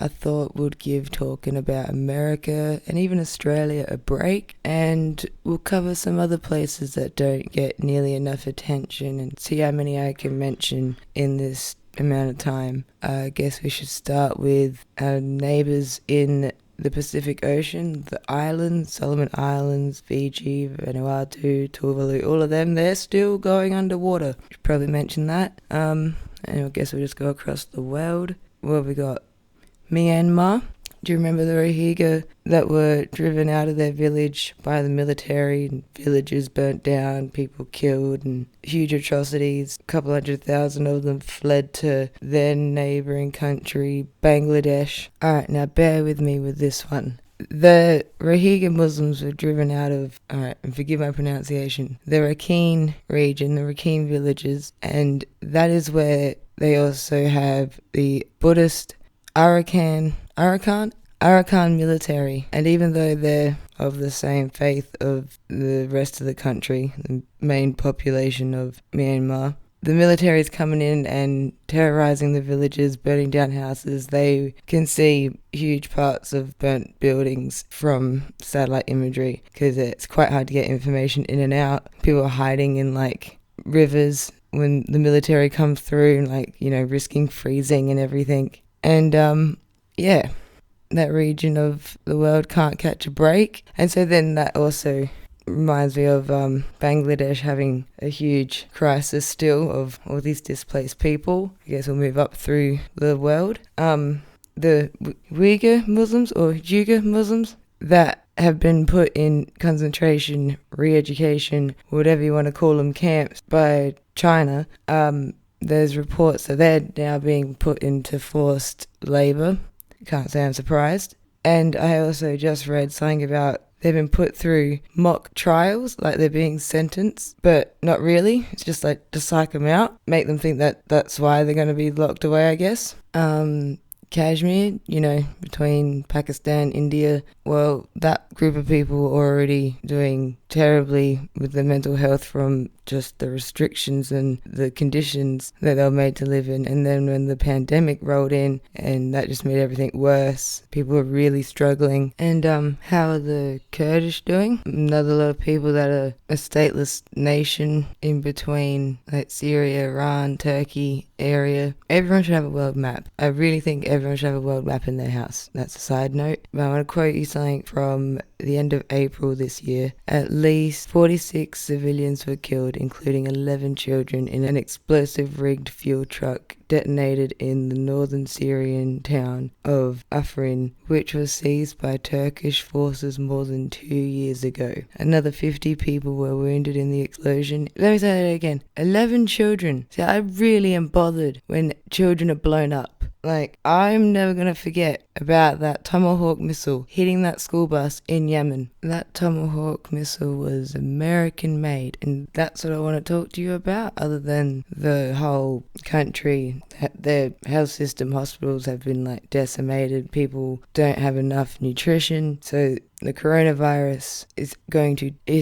I thought would give talking about America and even Australia a break, and we'll cover some other places that don't get nearly enough attention and see how many I can mention in this amount of time. I guess we should start with our neighbours in the Pacific Ocean, the islands, Solomon Islands, Fiji, Vanuatu, Tuvalu, all of them, they're still going underwater. Should probably mention that. And I guess we'll just go across the world. Well, we got Myanmar. Do you remember the Rohingya that were driven out of their village by the military, and villages burnt down, people killed, and huge atrocities? A couple 100,000 of them fled to their neighbouring country, Bangladesh. Alright, now bear with me with this one. The Rohingya Muslims were driven out of, and forgive my pronunciation, the Rakhine region, the Rakhine villages, and that is where they also have the Buddhist Arakan military, and even though they're of the same faith of the rest of the country, the main population of Myanmar, the military is coming in and terrorizing the villages, burning down houses. They can see huge parts of burnt buildings from satellite imagery because it's quite hard to get information in and out. People are hiding in rivers when the military comes through and risking freezing and everything. And that region of the world can't catch a break. And so then that also reminds me of Bangladesh having a huge crisis still of all these displaced people. I guess we'll move up through the world. The Uyghur Muslims that have been put in concentration, re-education, whatever you want to call them, camps by China. There's reports that they're now being put into forced labour. Can't say I'm surprised. And I also just read something about they've been put through mock trials, like they're being sentenced, but not really. It's just to psych them out, make them think that that's why they're going to be locked away, I guess. Kashmir, between Pakistan, India, well, that group of people were already doing terribly with their mental health from just the restrictions and the conditions that they were made to live in. And then when the pandemic rolled in, and that just made everything worse, people were really struggling. And how are the Kurdish doing? Another lot of people that are a stateless nation in between Syria, Iran, Turkey area. Everyone should have a world map. I really think everyone should have a world map in their house. That's a side note. But I want to quote you something from the end of April this year. At least 46 civilians were killed, including 11 children, in an explosive-rigged fuel truck detonated in the northern Syrian town of Afrin, which was seized by Turkish forces more than 2 years ago. Another 50 people were wounded in the explosion. Let me say that again. 11 children. See, I really am bothered when children are blown up. I'm never going to forget about that Tomahawk missile hitting that school bus in Yemen. That Tomahawk missile was American made, and that's what I want to talk to you about, other than the whole country. Their health system, hospitals have been decimated. People don't have enough nutrition, so the coronavirus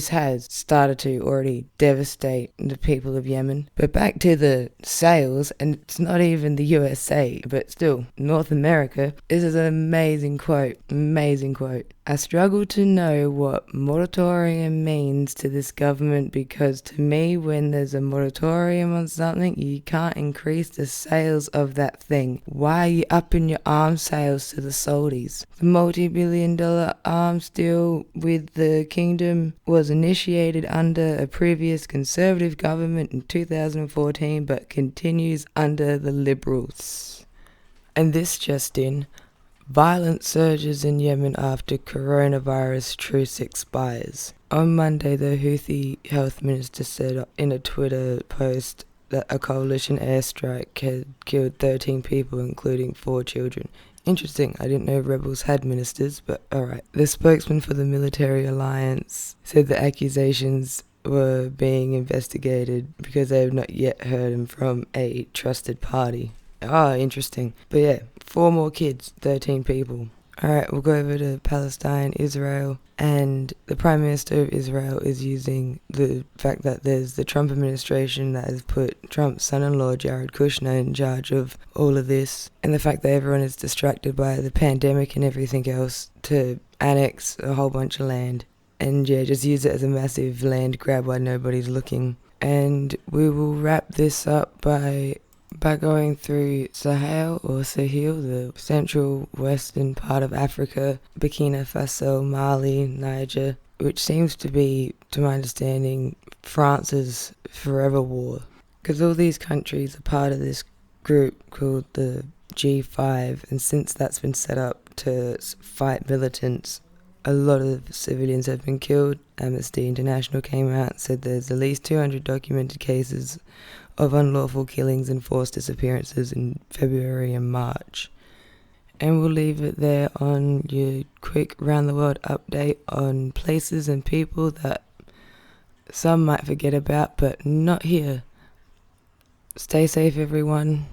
has started to already devastate the people of Yemen. But back to the sales, and it's not even the USA, but still North America. This is an amazing quote. I struggle to know what moratorium means to this government, because to me, when there's a moratorium on something, you can't increase the sales of that thing. Why are you upping your arms sales to the Saudis? The multi-billion-dollar arms deal with the kingdom was initiated under a previous conservative government in 2014, but continues under the Liberals. And this just in. Violent surges in Yemen after coronavirus truce expires. On Monday, the Houthi health minister said in a Twitter post that a coalition airstrike had killed 13 people, including 4 children. Interesting, I didn't know rebels had ministers, but alright. The spokesman for the military alliance said the accusations were being investigated because they have not yet heard them from a trusted party. Interesting. But yeah, 4 more kids, 13 people. Alright, we'll go over to Palestine, Israel, and the Prime Minister of Israel is using the fact that there's the Trump administration that has put Trump's son-in-law, Jared Kushner, in charge of all of this, and the fact that everyone is distracted by the pandemic and everything else to annex a whole bunch of land. And yeah, just use it as a massive land grab while nobody's looking. And we will wrap this up by going through Sahel, the central western part of Africa, Burkina Faso, Mali, Niger, which seems to be, to my understanding, France's forever war. Because all these countries are part of this group called the G5, and since that's been set up to fight militants, a lot of civilians have been killed. Amnesty International came out and said there's at least 200 documented cases of unlawful killings and forced disappearances in February and March. And we'll leave it there on your quick round the world update on places and people that some might forget about, but not here. Stay safe, everyone.